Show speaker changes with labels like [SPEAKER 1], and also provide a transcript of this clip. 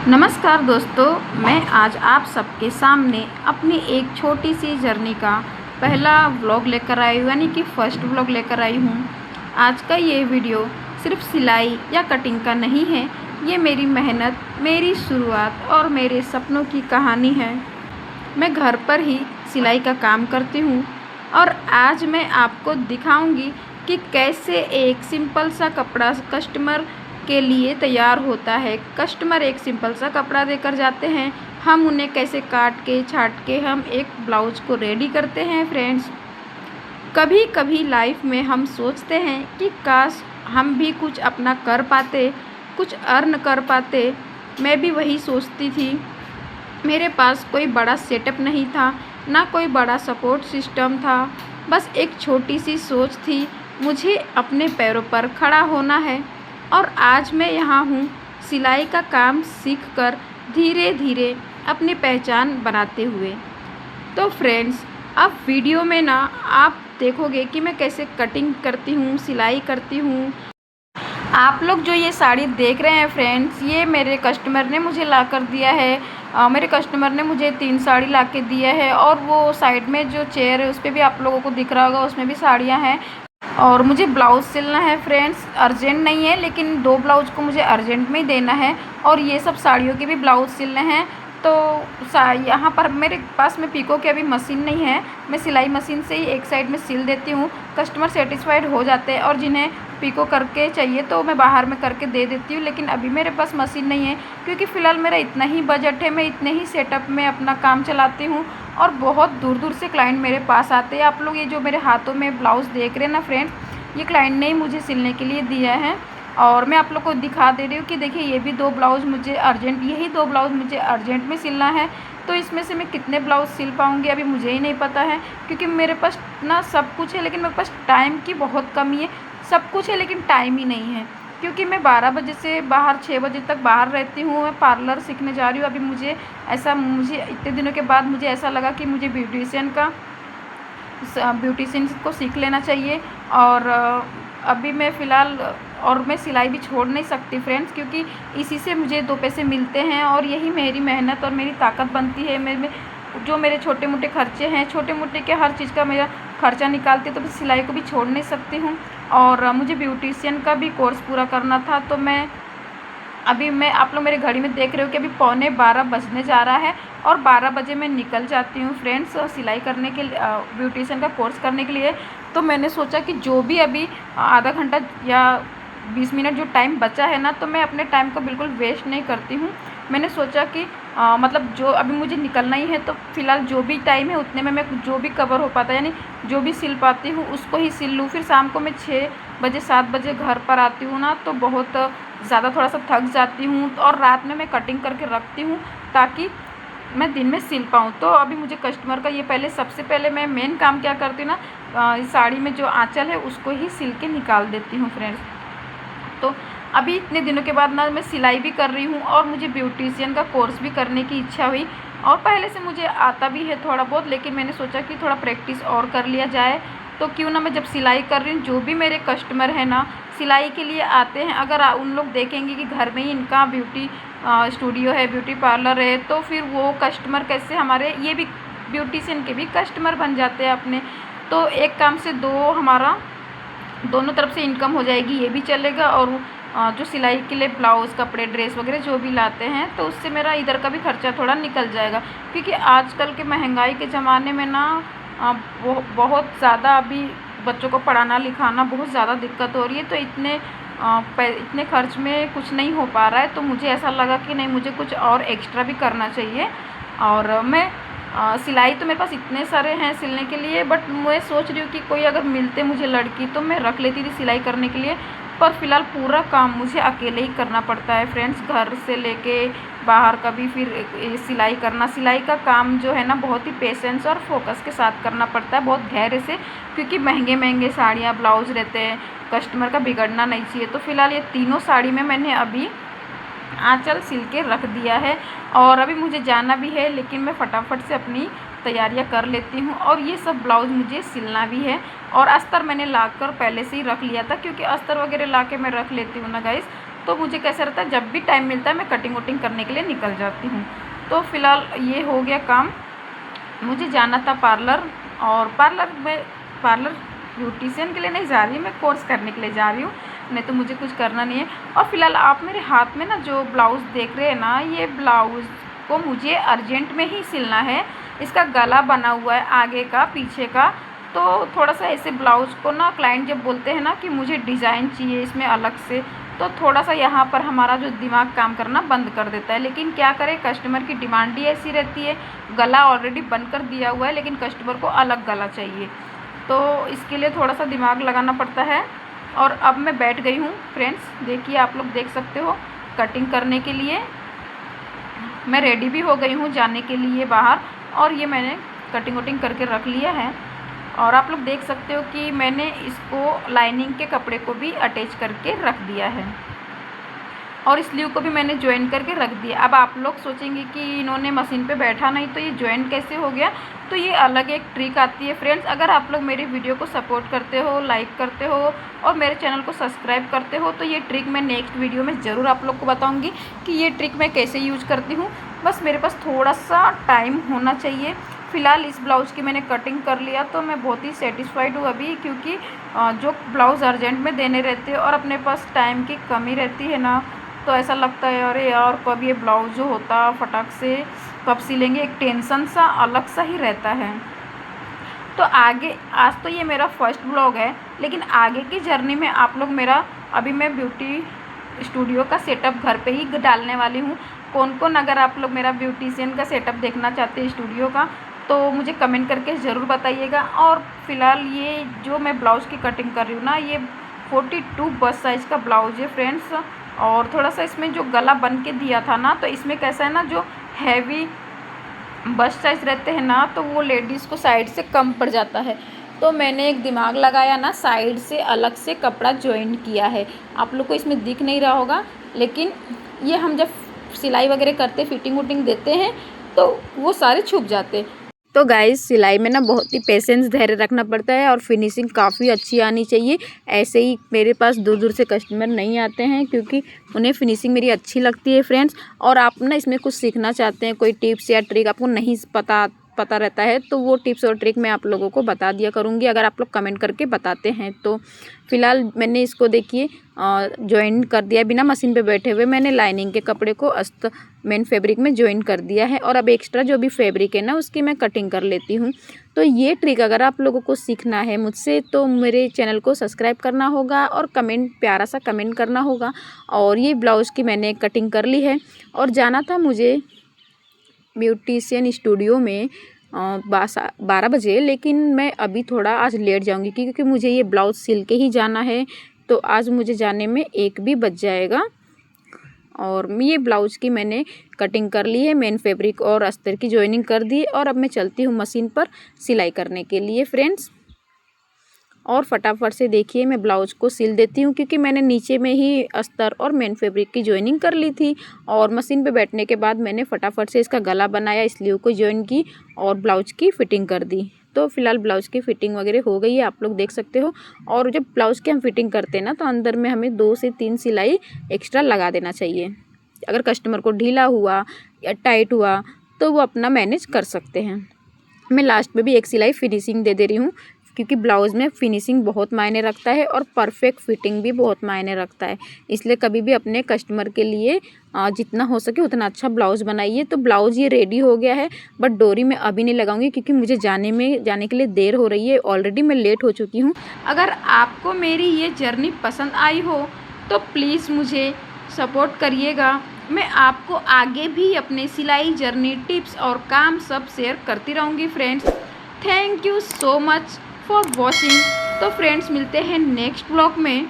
[SPEAKER 1] नमस्कार दोस्तों, मैं आज आप सबके सामने अपनी एक छोटी सी जर्नी का पहला व्लॉग लेकर आई हूँ, यानी कि फर्स्ट व्लॉग लेकर आई हूँ। आज का ये वीडियो सिर्फ सिलाई या कटिंग का नहीं है, ये मेरी मेहनत, मेरी शुरुआत और मेरे सपनों की कहानी है। मैं घर पर ही सिलाई का काम करती हूँ और आज मैं आपको दिखाऊंगी कि कैसे एक सिंपल सा कपड़ा कस्टमर के लिए तैयार होता है। कस्टमर एक सिंपल सा कपड़ा देकर जाते हैं, हम उन्हें कैसे काट के छाट के हम एक ब्लाउज को रेडी करते हैं। फ्रेंड्स, कभी कभी लाइफ में हम सोचते हैं कि काश हम भी कुछ अपना कर पाते, कुछ अर्न कर पाते। मैं भी वही सोचती थी। मेरे पास कोई बड़ा सेटअप नहीं था, ना कोई बड़ा सपोर्ट सिस्टम था, बस एक छोटी सी सोच थी, मुझे अपने पैरों पर खड़ा होना है। और आज मैं यहाँ हूँ, सिलाई का काम सीखकर धीरे धीरे अपनी पहचान बनाते हुए। तो फ्रेंड्स, अब वीडियो में ना आप देखोगे कि मैं कैसे कटिंग करती हूँ, सिलाई करती हूँ। आप लोग जो ये साड़ी देख रहे हैं फ्रेंड्स, ये मेरे कस्टमर ने मुझे ला कर दिया है। मेरे कस्टमर ने मुझे 3 साड़ी ला के दिया है और वो साइड में जो चेयर है उस पर भी आप लोगों को दिख रहा होगा, उसमें भी साड़ियाँ हैं। और मुझे ब्लाउज़ सिलना है फ्रेंड्स, अर्जेंट नहीं है, लेकिन 2 ब्लाउज़ को मुझे अर्जेंट में ही देना है और ये सब साड़ियों के भी ब्लाउज़ सिलने हैं। तो यहाँ पर मेरे पास में पीको की अभी मशीन नहीं है, मैं सिलाई मशीन से ही एक साइड में सिल देती हूँ। कस्टमर सेटिस्फाइड हो जाते हैं और जिन्हें पीको करके चाहिए तो मैं बाहर में करके दे देती हूँ। लेकिन अभी मेरे पास मशीन नहीं है क्योंकि फ़िलहाल मेरा इतना ही बजट है, मैं इतने ही सेटअप में अपना काम चलाती हूँ और बहुत दूर दूर से क्लाइंट मेरे पास आते हैं। आप लोग ये जो मेरे हाथों में ब्लाउज़ देख रहे हैं ना फ्रेंड्स, ये क्लाइंट ने ही मुझे सिलने के लिए दिया है। और मैं आप लोग को दिखा दे रही हूँ कि देखिए, ये भी 2 ब्लाउज़ मुझे अर्जेंट, यही 2 ब्लाउज़ मुझे अर्जेंट में सिलना है। तो इसमें से मैं कितने ब्लाउज़ सिल पाऊँगी अभी मुझे ही नहीं पता है, क्योंकि मेरे पास ना सब कुछ है लेकिन मेरे पास टाइम की बहुत कमी है। सब कुछ है लेकिन टाइम ही नहीं है, क्योंकि मैं 12 बजे से बाहर 6 बजे तक बाहर रहती हूँ। मैं पार्लर सीखने जा रही हूँ। अभी मुझे इतने दिनों के बाद मुझे ऐसा लगा कि मुझे ब्यूटिशियन को सीख लेना चाहिए। और अभी मैं फ़िलहाल और मैं सिलाई भी छोड़ नहीं सकती फ्रेंड्स, क्योंकि इसी से मुझे 2 पैसे मिलते हैं और यही मेरी मेहनत और मेरी ताकत बनती है। मैं जो मेरे छोटे मोटे खर्चे हैं, छोटे मोटे क्या, हर चीज़ का मेरा खर्चा निकालती, तो मैं सिलाई को भी छोड़ नहीं सकती हूँ। और मुझे ब्यूटिशियन का भी कोर्स पूरा करना था। तो मैं आप लोग मेरे घड़ी में देख रहे हो कि अभी 11:15 बजने जा रहा है और 12 बजे मैं निकल जाती हूँ फ्रेंड्स सिलाई करने के लिए, ब्यूटिशियन का कोर्स करने के लिए। तो मैंने सोचा कि जो भी अभी आधा घंटा या 20 मिनट जो टाइम बचा है ना, तो मैं अपने टाइम को बिल्कुल वेस्ट नहीं करती हूँ। मैंने सोचा कि मतलब जो अभी मुझे निकलना ही है, तो फ़िलहाल जो भी टाइम है उतने में मैं जो भी कवर हो पाता है, यानी जो भी सिल पाती हूँ उसको ही सिल लूँ। फिर शाम को मैं 6 बजे 7 बजे घर पर आती हूँ ना, तो बहुत ज़्यादा थोड़ा सा थक जाती हूँ और रात में मैं कटिंग करके रखती हूँ ताकि मैं दिन में सिल पाऊँ। तो अभी मुझे कस्टमर का ये सबसे पहले मैं मेन काम क्या करती हूँ ना, इस साड़ी में जो आँचल है उसको ही सिल के निकाल देती हूँ फ्रेंड्स। तो अभी इतने दिनों के बाद ना मैं सिलाई भी कर रही हूँ और मुझे ब्यूटिशियन का कोर्स भी करने की इच्छा हुई। और पहले से मुझे आता भी है थोड़ा बहुत, लेकिन मैंने सोचा कि थोड़ा प्रैक्टिस और कर लिया जाए। तो क्यों ना मैं जब सिलाई कर रही हूँ, जो भी मेरे कस्टमर हैं ना सिलाई के लिए आते हैं, अगर उन लोग देखेंगे कि घर में ही इनका ब्यूटी स्टूडियो है, ब्यूटी पार्लर है, तो फिर वो कस्टमर कैसे हमारे ये भी ब्यूटिशियन के भी कस्टमर बन जाते हैं अपने। तो एक काम से दो, हमारा दोनों तरफ से इनकम हो जाएगी, ये भी चलेगा और जो सिलाई के लिए ब्लाउज़, कपड़े, ड्रेस वगैरह जो भी लाते हैं, तो उससे मेरा इधर का भी खर्चा थोड़ा निकल जाएगा। क्योंकि आजकल के महंगाई के ज़माने में ना बहुत ज़्यादा अभी बच्चों को पढ़ाना लिखाना बहुत ज़्यादा दिक्कत हो रही है। तो इतने खर्च में कुछ नहीं हो पा रहा है। तो मुझे ऐसा लगा कि नहीं, मुझे कुछ और एक्स्ट्रा भी करना चाहिए। और मैं सिलाई तो मेरे पास इतने सारे हैं सिलने के लिए, बट मैं सोच रही हूँ कि कोई अगर मिलते मुझे लड़की तो मैं रख लेती थी सिलाई करने के लिए। पर फ़िलहाल पूरा काम मुझे अकेले ही करना पड़ता है फ्रेंड्स, घर से लेके बाहर का भी। फिर सिलाई करना, सिलाई का काम जो है ना बहुत ही पेशेंस और फोकस के साथ करना पड़ता है, बहुत धैर्य से, क्योंकि महंगे महंगे साड़ियाँ, ब्लाउज़ रहते हैं, कस्टमर का बिगड़ना नहीं चाहिए। तो फ़िलहाल ये तीनों साड़ी में मैंने अभी आँचल सिल के रख दिया है और अभी मुझे जाना भी है, लेकिन मैं फटाफट से अपनी तैयारियां कर लेती हूँ। और ये सब ब्लाउज़ मुझे सिलना भी है। और अस्तर मैंने लाकर पहले से ही रख लिया था, क्योंकि अस्तर वगैरह ला के मैं रख लेती हूँ ना गाइस, तो मुझे कैसा रहता है, जब भी टाइम मिलता है मैं कटिंग वटिंग करने के लिए निकल जाती हूँ। तो फ़िलहाल ये हो गया काम। मुझे जाना था पार्लर, और पार्लर ब्यूटिशियन के लिए नहीं जा रही, मैं कोर्स करने के लिए जा रही हूँ, नहीं तो मुझे कुछ करना नहीं है। और फिलहाल आप मेरे हाथ में ना जो ब्लाउज़ देख रहे हैं ना, ये ब्लाउज़ को मुझे अर्जेंट में ही सिलना है। इसका गला बना हुआ है आगे का पीछे का, तो थोड़ा सा ऐसे ब्लाउज़ को ना क्लाइंट जब बोलते हैं ना कि मुझे डिज़ाइन चाहिए इसमें अलग से, तो थोड़ा सा यहाँ पर हमारा जो दिमाग काम करना बंद कर देता है। लेकिन क्या करें, कस्टमर की डिमांड ही ऐसी रहती है। गला ऑलरेडी बनकर दिया हुआ है, लेकिन कस्टमर को अलग गला चाहिए, तो इसके लिए थोड़ा सा दिमाग लगाना पड़ता है। और अब मैं बैठ गई हूँ फ्रेंड्स, देखिए आप लोग देख सकते हो, कटिंग करने के लिए मैं रेडी भी हो गई हूँ जाने के लिए बाहर। और ये मैंने कटिंग वटिंग करके रख लिया है, और आप लोग देख सकते हो कि मैंने इसको लाइनिंग के कपड़े को भी अटैच करके रख दिया है, और स्लीव को भी मैंने ज्वाइन करके रख दिया। अब आप लोग सोचेंगे कि इन्होंने मशीन पे बैठा नहीं तो ये ज्वाइन कैसे हो गया, तो ये अलग एक ट्रिक आती है फ्रेंड्स। अगर आप लोग मेरी वीडियो को सपोर्ट करते हो, लाइक करते हो और मेरे चैनल को सब्सक्राइब करते हो, तो ये ट्रिक मैं नेक्स्ट वीडियो में ज़रूर आप लोग को बताऊँगी कि ये ट्रिक मैं कैसे यूज करती हूँ। बस मेरे पास थोड़ा सा टाइम होना चाहिए। फ़िलहाल इस ब्लाउज़ की मैंने कटिंग कर लिया, तो मैं बहुत ही सेटिस्फाइड हूँ अभी, क्योंकि जो ब्लाउज़ अर्जेंट में देने रहते हैं और अपने पास टाइम की कमी रहती है ना, तो ऐसा लगता है अरे यार कब ये ब्लाउज़ जो होता फटाक से कब सिलेंगे, एक टेंशन सा अलग सा ही रहता है। तो आगे, आज तो ये मेरा फर्स्ट ब्लॉग है, लेकिन आगे की जर्नी में आप लोग मेरा, अभी मैं ब्यूटी स्टूडियो का सेटअप घर पे ही डालने वाली हूँ। कौन कौन, अगर आप लोग मेरा ब्यूटिशियन का सेटअप देखना चाहते हैं स्टूडियो का, तो मुझे कमेंट करके ज़रूर बताइएगा। और फिलहाल ये जो मैं ब्लाउज़ की कटिंग कर रही हूँ ना, ये 42 बस साइज़ का ब्लाउज़ है फ्रेंड्स। और थोड़ा सा इसमें जो गला बन के दिया था ना, तो इसमें कैसा है ना, जो हैवी बस साइज़ रहते हैं ना, तो वो लेडीज़ को साइड से कम पड़ जाता है। तो मैंने एक दिमाग लगाया ना, साइड से अलग से कपड़ा जॉइन किया है। आप लोग को इसमें दिख नहीं रहा होगा, लेकिन ये हम जब सिलाई वगैरह करते, फिटिंग वुटिंग देते हैं, तो वो सारे छुप जाते। तो गाइस, सिलाई में ना बहुत ही पेशेंस, धैर्य रखना पड़ता है, और फिनिशिंग काफ़ी अच्छी आनी चाहिए। ऐसे ही मेरे पास दूर दूर से कस्टमर नहीं आते हैं, क्योंकि उन्हें फिनिशिंग मेरी अच्छी लगती है फ्रेंड्स। और आप ना इसमें कुछ सीखना चाहते हैं, कोई टिप्स या ट्रिक आपको नहीं पता रहता है, तो वो टिप्स और ट्रिक मैं आप लोगों को बता दिया करूँगी, अगर आप लोग कमेंट करके बताते हैं तो। फ़िलहाल मैंने इसको देखिए जॉइन कर दिया, बिना मशीन पे बैठे हुए मैंने लाइनिंग के कपड़े को मेन फैब्रिक में जॉइन कर दिया है, और अब एक्स्ट्रा जो भी फैब्रिक है ना, उसकी मैं कटिंग कर लेती हूँ। तो ये ट्रिक अगर आप लोगों को सीखना है मुझसे, तो मेरे चैनल को सब्सक्राइब करना होगा और कमेंट, प्यारा सा कमेंट करना होगा। और ये ब्लाउज़ की मैंने कटिंग कर ली है, और जाना था मुझे ब्यूटिशियन स्टूडियो में 12 बजे, लेकिन मैं अभी थोड़ा आज लेट जाऊंगी, क्योंकि मुझे ये ब्लाउज़ सिल के ही जाना है, तो आज मुझे जाने में 1 भी बज जाएगा। और ये ब्लाउज़ की मैंने कटिंग कर ली है, मेन फैब्रिक और अस्तर की जॉइनिंग कर दी, और अब मैं चलती हूँ मशीन पर सिलाई करने के लिए फ्रेंड्स। और फटाफट से देखिए मैं ब्लाउज़ को सिल देती हूँ, क्योंकि मैंने नीचे में ही अस्तर और मेन फैब्रिक की जॉइनिंग कर ली थी, और मशीन पे बैठने के बाद मैंने फटाफट से इसका गला बनाया, स्लीव को जॉइन की और ब्लाउज़ की फ़िटिंग कर दी। तो फिलहाल ब्लाउज़ की फ़िटिंग वगैरह हो गई है, आप लोग देख सकते हो। और जब ब्लाउज़ की हम फिटिंग करते हैं ना, तो अंदर में हमें 2 से 3 सिलाई एक्स्ट्रा लगा देना चाहिए। अगर कस्टमर को ढीला हुआ या टाइट हुआ, तो वो अपना मैनेज कर सकते हैं। मैं लास्ट में भी 1 सिलाई फिनिशिंग दे रही हूँ, क्योंकि ब्लाउज़ में फिनिशिंग बहुत मायने रखता है, और परफेक्ट फिटिंग भी बहुत मायने रखता है। इसलिए कभी भी अपने कस्टमर के लिए जितना हो सके उतना अच्छा ब्लाउज़ बनाइए। तो ब्लाउज़ ये रेडी हो गया है, बट डोरी मैं अभी नहीं लगाऊंगी, क्योंकि मुझे जाने के लिए देर हो रही है, ऑलरेडी मैं लेट हो चुकी हूँ। अगर आपको मेरी ये जर्नी पसंद आई हो, तो प्लीज़ मुझे सपोर्ट करिएगा। मैं आपको आगे भी अपने सिलाई जर्नी, टिप्स और काम सब शेयर करती रहूँगी friends. Thank you so much for watching. तो फ्रेंड्स, मिलते हैं नेक्स्ट ब्लॉग में।